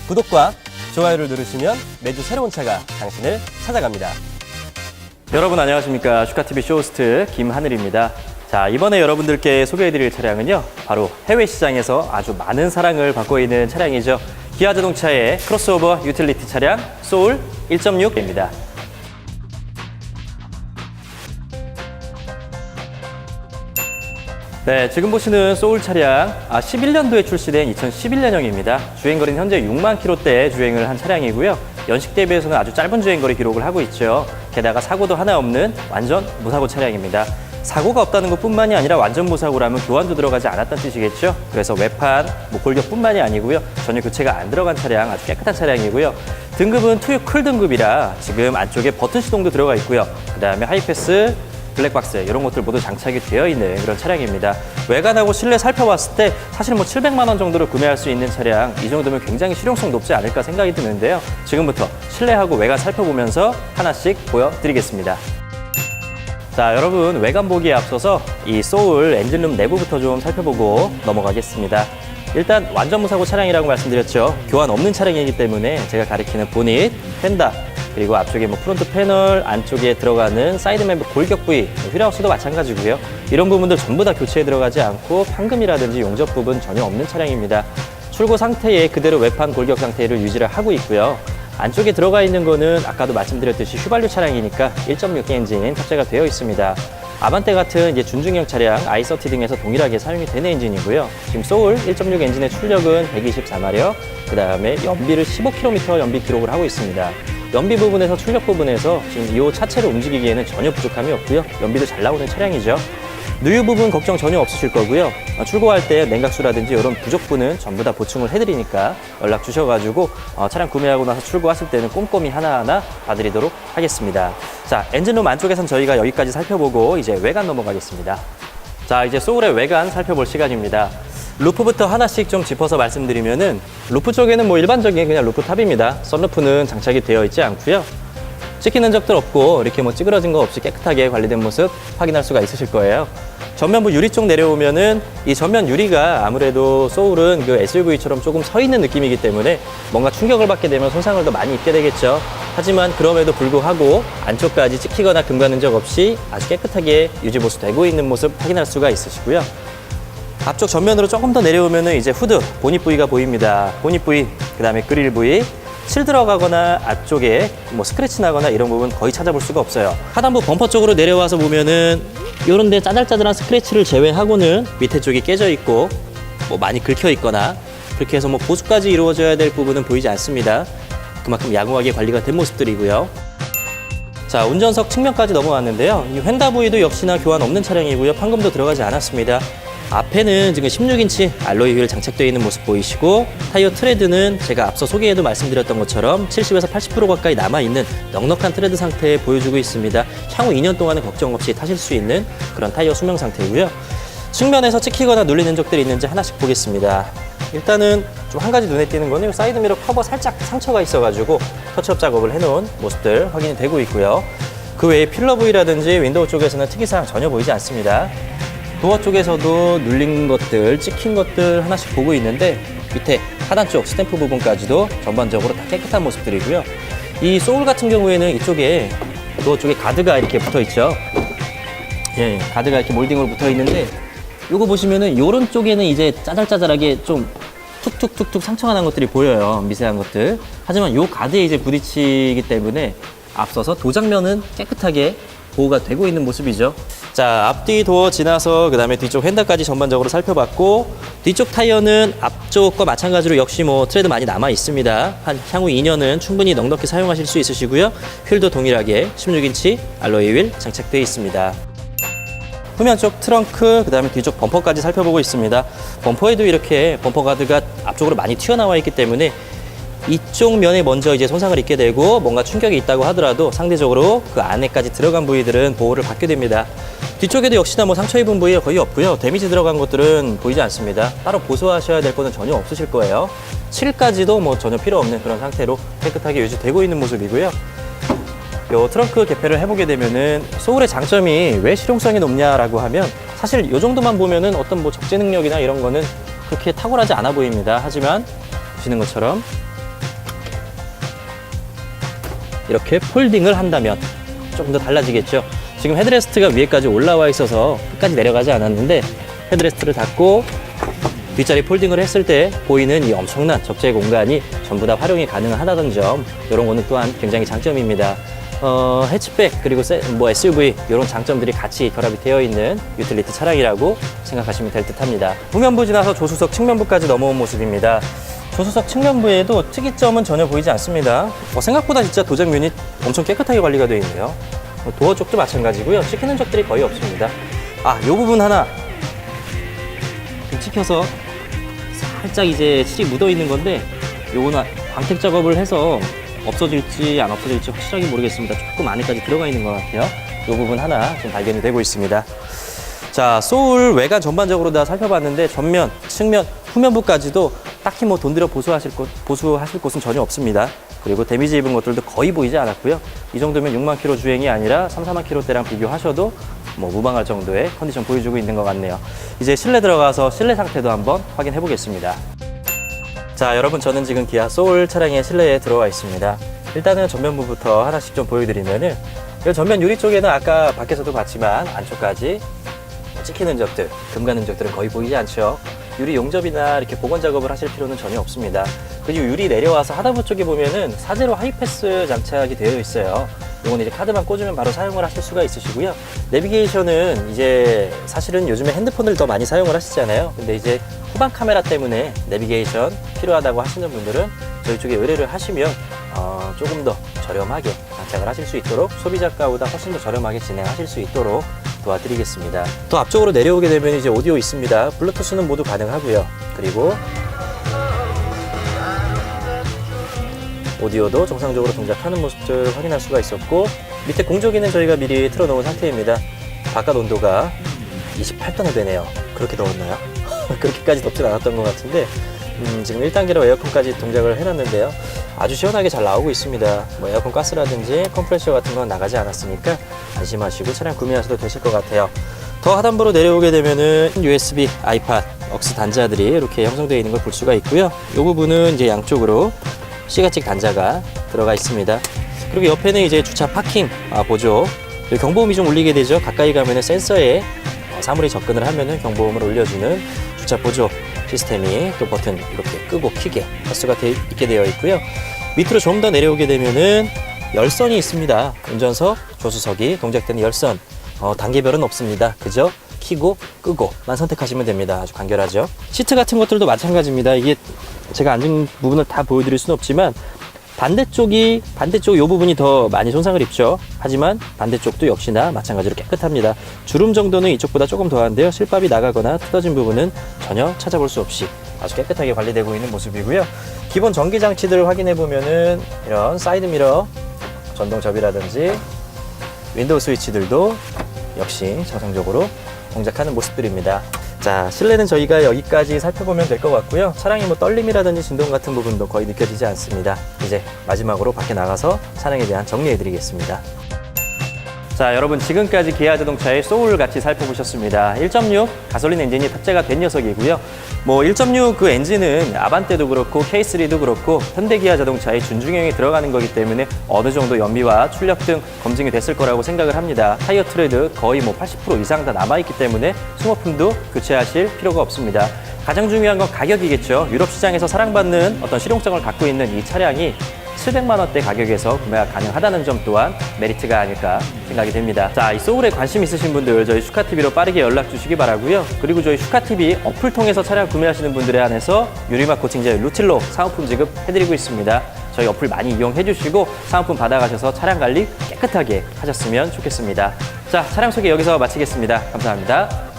구독과 좋아요를 누르시면 매주 새로운 차가 당신을 찾아갑니다. 여러분 안녕하십니까. 슈카TV 쇼호스트 김하늘입니다. 자, 이번에 여러분들께 소개해드릴 차량은요, 바로 해외 시장에서 아주 많은 사랑을 받고 있는 차량이죠. 기아자동차의 크로스오버 유틸리티 차량 소울 1.6입니다. 네, 지금 보시는 소울 차량 11년도에 출시된 2011년형입니다. 주행거리는 현재 6만 킬로대 주행을 한 차량이고요. 연식 대비해서는 아주 짧은 주행거리 기록을 하고 있죠. 게다가 사고도 하나 없는 완전 무사고 차량입니다. 사고가 없다는 것뿐만이 아니라 완전 무사고라면 교환도 들어가지 않았다는 뜻이겠죠. 그래서 외판, 골격뿐만이 아니고요. 전혀 교체가 안 들어간 차량, 아주 깨끗한 차량이고요. 등급은 투유쿨 등급이라 지금 안쪽에 버튼 시동도 들어가 있고요. 그 다음에 하이패스, 블랙박스 이런 것들 모두 장착이 되어 있는 그런 차량입니다. 외관하고 실내 살펴봤을 때 사실 700만 원 정도로 구매할 수 있는 차량, 이 정도면 굉장히 실용성 높지 않을까 생각이 드는데요. 지금부터 실내하고 외관 살펴보면서 하나씩 보여드리겠습니다. 자, 여러분 외관 보기에 앞서서 이 소울 엔진룸 내부부터 좀 살펴보고 넘어가겠습니다. 일단 완전 무사고 차량이라고 말씀드렸죠. 교환 없는 차량이기 때문에 제가 가리키는 보닛, 펜다, 그리고 앞쪽에 프론트 패널, 안쪽에 들어가는 사이드 멤버 골격 부위, 휠하우스도 마찬가지고요. 이런 부분들 전부 다 교체에 들어가지 않고 판금이라든지 용접 부분 전혀 없는 차량입니다. 출고 상태에 그대로 외판 골격 상태를 유지를 하고 있고요. 안쪽에 들어가 있는 거는 아까도 말씀드렸듯이 휘발유 차량이니까 1.6 엔진 탑재가 되어 있습니다. 아반떼 같은 이제 준중형 차량 i30 등에서 동일하게 사용이 되는 엔진이고요. 지금 소울 1.6 엔진의 출력은 124마력, 그 다음에 연비를 15km 연비 기록을 하고 있습니다. 연비 부분에서 출력 부분에서 지금 이 차체를 움직이기에는 전혀 부족함이 없고요. 연비도 잘 나오는 차량이죠. 누유 부분 걱정 전혀 없으실 거고요. 출고할 때 냉각수라든지 이런 부족분은 전부 다 보충을 해드리니까 연락 주셔가지고 차량 구매하고 나서 출고하실 때는 꼼꼼히 하나하나 봐드리도록 하겠습니다. 자, 엔진룸 안쪽에선 저희가 여기까지 살펴보고 이제 외관 넘어가겠습니다. 자, 이제 소울의 외관 살펴볼 시간입니다. 루프부터 하나씩 좀 짚어서 말씀드리면은, 루프 쪽에는 일반적인 그냥 루프탑입니다. 썬루프는 장착이 되어 있지 않고요. 찍히는 적들 없고 이렇게 찌그러진 거 없이 깨끗하게 관리된 모습 확인할 수가 있으실 거예요. 전면부 유리 쪽 내려오면은 이 전면 유리가 아무래도 소울은 그 SUV처럼 조금 서 있는 느낌이기 때문에 뭔가 충격을 받게 되면 손상을 더 많이 입게 되겠죠. 하지만 그럼에도 불구하고 안쪽까지 찍히거나 금가 흔적 없이 아주 깨끗하게 유지 보수되고 있는 모습 확인할 수가 있으시고요. 앞쪽 전면으로 조금 더 내려오면은 이제 후드, 보닛 부위가 보입니다. 보닛 부위, 그 다음에 그릴 부위, 칠 들어가거나 앞쪽에 스크래치 나거나 이런 부분 거의 찾아볼 수가 없어요. 하단부 범퍼 쪽으로 내려와서 보면은 이런 데 짜잘짜잘한 스크래치를 제외하고는 밑에 쪽이 깨져 있고 많이 긁혀 있거나 그렇게 해서 보수까지 이루어져야 될 부분은 보이지 않습니다. 그만큼 양호하게 관리가 된 모습들이고요. 자, 운전석 측면까지 넘어왔는데요. 이 휀다 부위도 역시나 교환 없는 차량이고요. 판금도 들어가지 않았습니다. 앞에는 지금 16인치 알로이 휠 장착되어 있는 모습 보이시고, 타이어 트레드는 제가 앞서 소개에도 말씀드렸던 것처럼 70에서 80% 가까이 남아있는 넉넉한 트레드 상태 보여주고 있습니다. 향후 2년 동안은 걱정 없이 타실 수 있는 그런 타이어 수명 상태이고요. 측면에서 찍히거나 눌린 흔적들이 있는지 하나씩 보겠습니다. 일단은 좀 한 가지 눈에 띄는 거는 사이드미러 커버 살짝 상처가 있어가지고 터치업 작업을 해놓은 모습들 확인이 되고 있고요. 그 외에 필러 부위라든지 윈도우 쪽에서는 특이사항 전혀 보이지 않습니다. 도어 쪽에서도 눌린 것들, 찍힌 것들 하나씩 보고 있는데, 밑에 하단 쪽 스탬프 부분까지도 전반적으로 다 깨끗한 모습들이고요. 이 소울 같은 경우에는 이쪽에 도어 쪽에 가드가 이렇게 붙어 있죠. 예, 가드가 이렇게 몰딩으로 붙어 있는데, 요거 보시면은 요런 쪽에는 이제 짜잘짜잘하게 좀 툭툭툭툭 상처가 난 것들이 보여요. 미세한 것들. 하지만 요 가드에 이제 부딪히기 때문에 앞서서 도장면은 깨끗하게 보호가 되고 있는 모습이죠. 자, 앞뒤 도어 지나서 그 다음에 뒤쪽 휀다까지 전반적으로 살펴봤고, 뒤쪽 타이어는 앞쪽과 마찬가지로 역시 트레드 많이 남아 있습니다. 향후 2년은 충분히 넉넉히 사용하실 수 있으시고요. 휠도 동일하게 16인치 알로이 휠 장착되어 있습니다. 후면 쪽 트렁크, 그 다음에 뒤쪽 범퍼까지 살펴보고 있습니다. 범퍼에도 이렇게 범퍼 가드가 앞쪽으로 많이 튀어나와 있기 때문에 이쪽 면에 먼저 이제 손상을 입게 되고 뭔가 충격이 있다고 하더라도 상대적으로 그 안에까지 들어간 부위들은 보호를 받게 됩니다. 뒤쪽에도 역시나 상처 입은 부위가 거의 없고요. 데미지 들어간 것들은 보이지 않습니다. 따로 보수하셔야 될 거는 전혀 없으실 거예요. 칠까지도 전혀 필요 없는 그런 상태로 깨끗하게 유지되고 있는 모습이고요. 요 트렁크 개폐를 해보게 되면은 소울의 장점이 왜 실용성이 높냐라고 하면, 사실 요 정도만 보면은 어떤 적재 능력이나 이런 거는 그렇게 탁월하지 않아 보입니다. 하지만 보시는 것처럼 이렇게 폴딩을 한다면 조금 더 달라지겠죠. 지금 헤드레스트가 위에까지 올라와 있어서 끝까지 내려가지 않았는데 헤드레스트를 닫고 뒷자리 폴딩을 했을 때 보이는 이 엄청난 적재 공간이 전부 다 활용이 가능하다는 점, 이런 거는 또한 굉장히 장점입니다. 해치백 그리고 SUV 이런 장점들이 같이 결합이 되어 있는 유틸리티 차량이라고 생각하시면 될 듯합니다. 후면부 지나서 조수석 측면부까지 넘어온 모습입니다. 조수석 측면부에도 특이점은 전혀 보이지 않습니다. 생각보다 진짜 도장 유닛 엄청 깨끗하게 관리가 되어 있네요. 도어 쪽도 마찬가지고요. 찍힌 흔적들이 거의 없습니다. 이 부분 하나 좀 찍혀서 살짝 이제 칠이 묻어 있는 건데, 요거는 광택 작업을 해서 없어질지 안 없어질지 확실하게 모르겠습니다. 조금 안에까지 들어가 있는 것 같아요. 이 부분 하나 좀 발견이 되고 있습니다. 자, 소울 외관 전반적으로 다 살펴봤는데 전면, 측면, 후면부까지도 딱히 뭐 돈 들여 보수하실 곳은 전혀 없습니다. 그리고 데미지 입은 것들도 거의 보이지 않았고요. 이 정도면 6만 킬로 주행이 아니라 3, 4만 킬로대랑 비교하셔도 뭐 무방할 정도의 컨디션 보여주고 있는 것 같네요. 이제 실내 들어가서 실내 상태도 한번 확인해 보겠습니다. 자, 여러분, 저는 지금 기아 소울 차량의 실내에 들어와 있습니다. 일단은 전면부부터 하나씩 좀 보여드리면은, 이 전면 유리 쪽에는 아까 밖에서도 봤지만 안쪽까지 찍힌 흔적들, 금간 흔적들은 거의 보이지 않죠. 유리 용접이나 이렇게 복원 작업을 하실 필요는 전혀 없습니다. 그리고 유리 내려와서 하단부 쪽에 보면은 사제로 하이패스 장착이 되어 있어요. 이건 이제 카드만 꽂으면 바로 사용을 하실 수가 있으시고요. 내비게이션은 이제 사실은 요즘에 핸드폰을 더 많이 사용을 하시잖아요. 근데 이제 후방 카메라 때문에 내비게이션 필요하다고 하시는 분들은 저희 쪽에 의뢰를 하시면 조금 더 저렴하게 장착을 하실 수 있도록, 소비자가보다 훨씬 더 저렴하게 진행하실 수 있도록 도와드리겠습니다. 또 앞쪽으로 내려오게 되면 이제 오디오 있습니다. 블루투스는 모두 가능하고요. 그리고 오디오도 정상적으로 동작하는 모습들 확인할 수가 있었고, 밑에 공조기는 저희가 미리 틀어놓은 상태입니다. 바깥 온도가 28도나 되네요. 그렇게 더웠나요? 그렇게까지 덥진 않았던 것 같은데, 지금 1단계로 에어컨까지 동작을 해놨는데요. 아주 시원하게 잘 나오고 있습니다. 뭐 에어컨 가스라든지 컴프레셔 같은 건 나가지 않았으니까 안심하시고 차량 구매하셔도 되실 것 같아요. 더 하단부로 내려오게 되면은 USB, 아이팟, 억스 단자들이 이렇게 형성되어 있는 걸 볼 수가 있고요. 이 부분은 이제 양쪽으로 C가찍 단자가 들어가 있습니다. 그리고 옆에는 이제 주차 파킹 보조, 경보음이 좀 울리게 되죠. 가까이 가면은 센서에 사물이 접근을 하면은 경보음을 울려주는 주차 보조 시스템이, 또 버튼 이렇게 끄고 키게 할 수가 있게 되어 있고요. 밑으로 좀 더 내려오게 되면은 열선이 있습니다. 운전석, 조수석이 동작되는 열선. 단계별은 없습니다. 그죠? 키고 끄고만 선택하시면 됩니다. 아주 간결하죠. 시트 같은 것들도 마찬가지입니다. 이게 제가 앉은 부분을 다 보여드릴 수는 없지만 반대쪽 이 부분이 더 많이 손상을 입죠. 하지만 반대쪽도 역시나 마찬가지로 깨끗합니다. 주름 정도는 이쪽보다 조금 더한데요. 실밥이 나가거나 뜯어진 부분은 전혀 찾아볼 수 없이 아주 깨끗하게 관리되고 있는 모습이고요. 기본 전기 장치들을 확인해 보면은 이런 사이드 미러, 전동 접이라든지 윈도우 스위치들도 역시 정상적으로 동작하는 모습들입니다. 자, 실내는 저희가 여기까지 살펴보면 될 것 같고요. 차량이 뭐 떨림이라든지 진동 같은 부분도 거의 느껴지지 않습니다. 이제 마지막으로 밖에 나가서 차량에 대한 정리해 드리겠습니다. 자, 여러분, 지금까지 기아 자동차의 소울을 같이 살펴보셨습니다. 1.6 가솔린 엔진이 탑재가 된 녀석이고요. 뭐 1.6 그 엔진은 아반떼도 그렇고 K3도 그렇고 현대 기아 자동차의 준중형이 들어가는 거기 때문에 어느 정도 연비와 출력 등 검증이 됐을 거라고 생각을 합니다. 타이어 트레드 거의 뭐 80% 이상 다 남아있기 때문에 소모품도 교체하실 필요가 없습니다. 가장 중요한 건 가격이겠죠. 유럽 시장에서 사랑받는 어떤 실용성을 갖고 있는 이 차량이 700만 원대 가격에서 구매가 가능하다는 점 또한 메리트가 아닐까 생각이 됩니다. 자, 이 소울에 관심 있으신 분들 저희 슈카TV로 빠르게 연락 주시기 바라고요. 그리고 저희 슈카TV 어플 통해서 차량 구매하시는 분들에 한해서 유리막 코팅제 루틸로 사은품 지급해드리고 있습니다. 저희 어플 많이 이용해 주시고 사은품 받아가셔서 차량 관리 깨끗하게 하셨으면 좋겠습니다. 자, 차량 소개 여기서 마치겠습니다. 감사합니다.